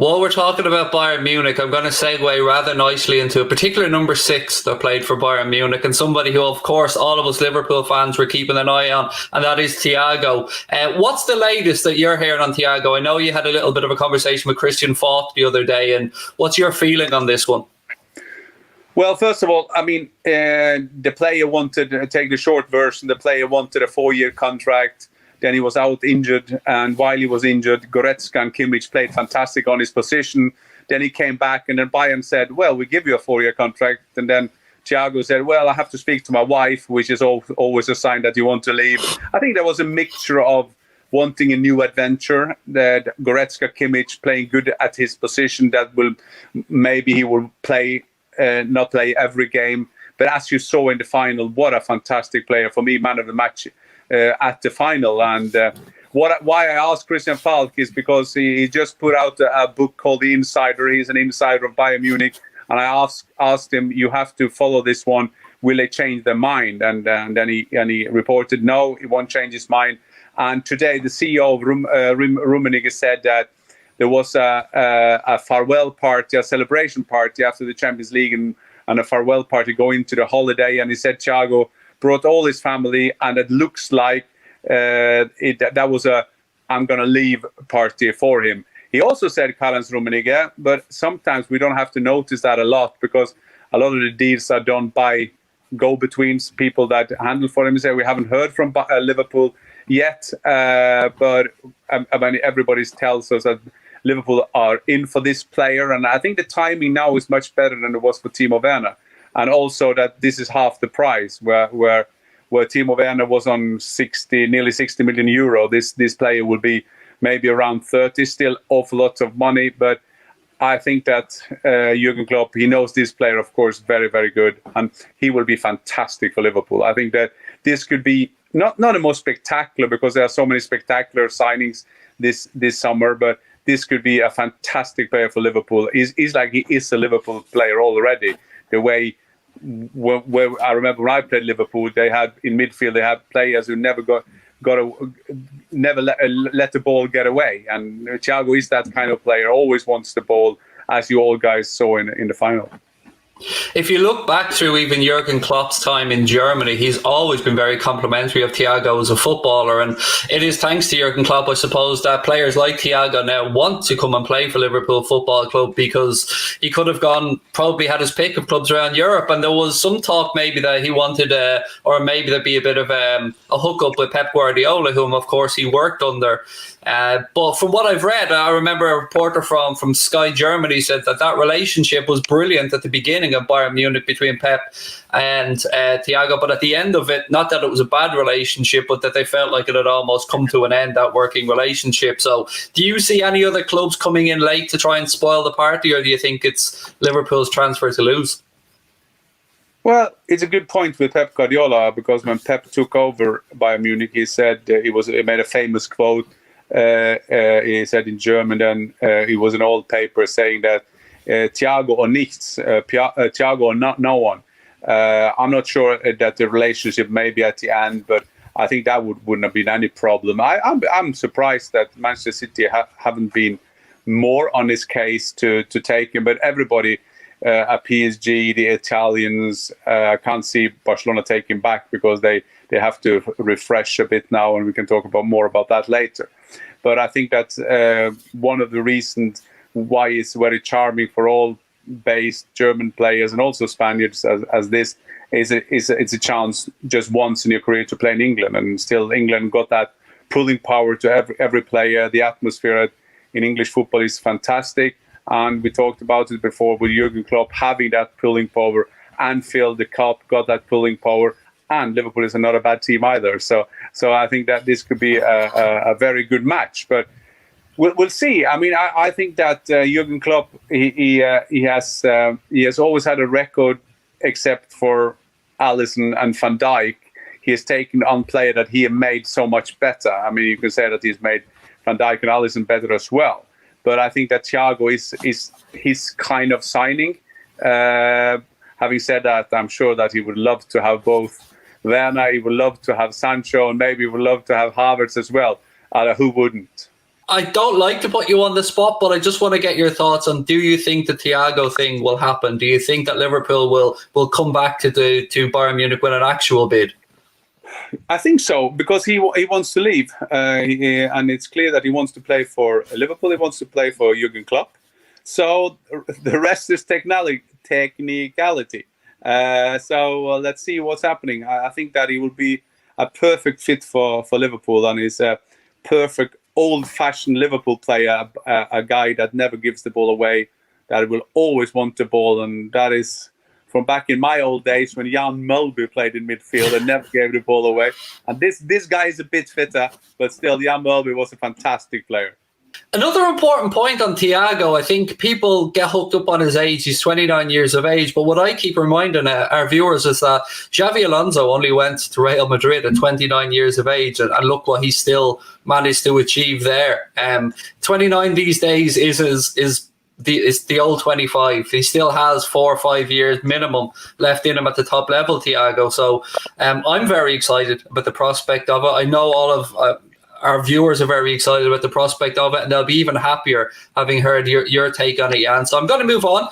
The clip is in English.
While we're talking about Bayern Munich, I'm going to segue rather nicely into a particular number 6 that played for Bayern Munich, and somebody who, of course, all of us Liverpool fans were keeping an eye on, and that is Thiago. What's the latest that you're hearing on Thiago? I know you had a little bit of a conversation with Christian Falk the other day, and what's your feeling on this one? Well, first of all, I mean, the player wanted to take the short version. The player wanted a 4-year contract. Then he was out injured, and while he was injured, Goretzka and Kimmich played fantastic on his position. Then he came back, and then Bayern said, well, we give you a 4-year contract. And then Thiago said, well, I have to speak to my wife, which is always a sign that you want to leave. I think there was a mixture of wanting a new adventure, that Goretzka, Kimmich playing good at his position, that will maybe he will play, not play every game. But as you saw in the final, what a fantastic player. For me, man of the match at the final. And why I asked Christian Falk is because he just put out a book called The Insider. He's an insider of Bayern Munich. And I asked him, you have to follow this one. Will they change their mind? And then he reported, no, he won't change his mind. And today, the CEO of Rummenigge said that there was a farewell party, a celebration party after the Champions League, and a farewell party going to the holiday. And he said Thiago brought all his family, and it looks like that was a I'm going to leave party for him. He also said, Karl-Heinz Rummenigge, but sometimes we don't have to notice that a lot, because a lot of the deals are done by go-betweens, people that handle for him. He said, we haven't heard from Liverpool yet, but I mean, everybody tells us that Liverpool are in for this player. And I think the timing now is much better than it was for Timo Werner. And also that this is half the price, where Timo Werner was on nearly 60 million euro. This player will be maybe around 30, still awful lots of money. But I think that Jurgen Klopp, he knows this player, of course, very, very good. And he will be fantastic for Liverpool. I think that this could be not the most spectacular, because there are so many spectacular signings this summer, but this could be a fantastic player for Liverpool. He's like he is a Liverpool player already. The way where I remember when I played Liverpool, they had in midfield they had players who never let the ball get away, and Thiago is that kind of player. Always wants the ball, as you all guys saw in the final. If you look back through even Jurgen Klopp's time in Germany, he's always been very complimentary of Thiago as a footballer, and it is thanks to Jurgen Klopp, I suppose, that players like Thiago now want to come and play for Liverpool Football Club, because he could have probably had his pick of clubs around Europe, and there was some talk maybe that he wanted, or maybe there'd be a bit of a hookup with Pep Guardiola, whom of course he worked under. But from what I've read, I remember a reporter from Sky Germany said that relationship was brilliant at the beginning of Bayern Munich between Pep and Thiago, but at the end of it, not that it was a bad relationship, but that they felt like it had almost come to an end, that working relationship. So do you see any other clubs coming in late to try and spoil the party, or do you think it's Liverpool's transfer to lose? Well, it's a good point with Pep Guardiola, because when Pep took over Bayern Munich, he said he made a famous quote. He said in German, and it was an old paper saying that Thiago or nichts, Thiago or no one. I'm not sure that the relationship may be at the end, but I think that wouldn't have been any problem. I'm surprised that Manchester City haven't been more on his case to take him, but everybody at PSG, the Italians, can't see Barcelona take him back, because they have to refresh a bit now, and we can talk more about that later. But I think that's one of the reasons why it's very charming for all based German players and also Spaniards as this is it's a chance just once in your career to play in England, and still England got that pulling power to every player. The atmosphere in English football is fantastic, and we talked about it before with Jurgen Klopp having that pulling power. Anfield, the Cup, got that pulling power. And Liverpool is not a bad team either. So I think that this could be a very good match. But we'll see. I mean, I think that Jurgen Klopp, he has always had a record, except for Alisson and Van Dijk. He has taken on player that he made so much better. I mean, you can say that he's made Van Dijk and Alisson better as well. But I think that Thiago is his kind of signing. Having said that, I'm sure that he would love to have both Werner, he would love to have Sancho, and maybe he would love to have Havertz as well. Who wouldn't? I don't like to put you on the spot, but I just want to get your thoughts on, do you think the Thiago thing will happen? Do you think that Liverpool will come back to Bayern Munich with an actual bid? I think so, because he wants to leave. And it's clear that he wants to play for Liverpool. He wants to play for Jurgen Klopp. So the rest is technicality. So let's see what's happening. I think that he will be a perfect fit for Liverpool, and he's a perfect old-fashioned Liverpool player, a guy that never gives the ball away, that will always want the ball, and that is from back in my old days when Jan Mulby played in midfield and never gave the ball away. And this guy is a bit fitter, but still, Jan Mulby was a fantastic player. Another important point on Thiago, I think people get hooked up on his age. He's 29 years of age. But what I keep reminding our viewers is that Xavi Alonso only went to Real Madrid at 29 years of age. And look what he still managed to achieve there. 29 these days is the old 25. He still has 4 or 5 years minimum left in him at the top level, Thiago. So I'm very excited about the prospect of it. I know all of... our viewers are very excited about the prospect of it, and they'll be even happier having heard your take on it, Jan. So I'm going to move on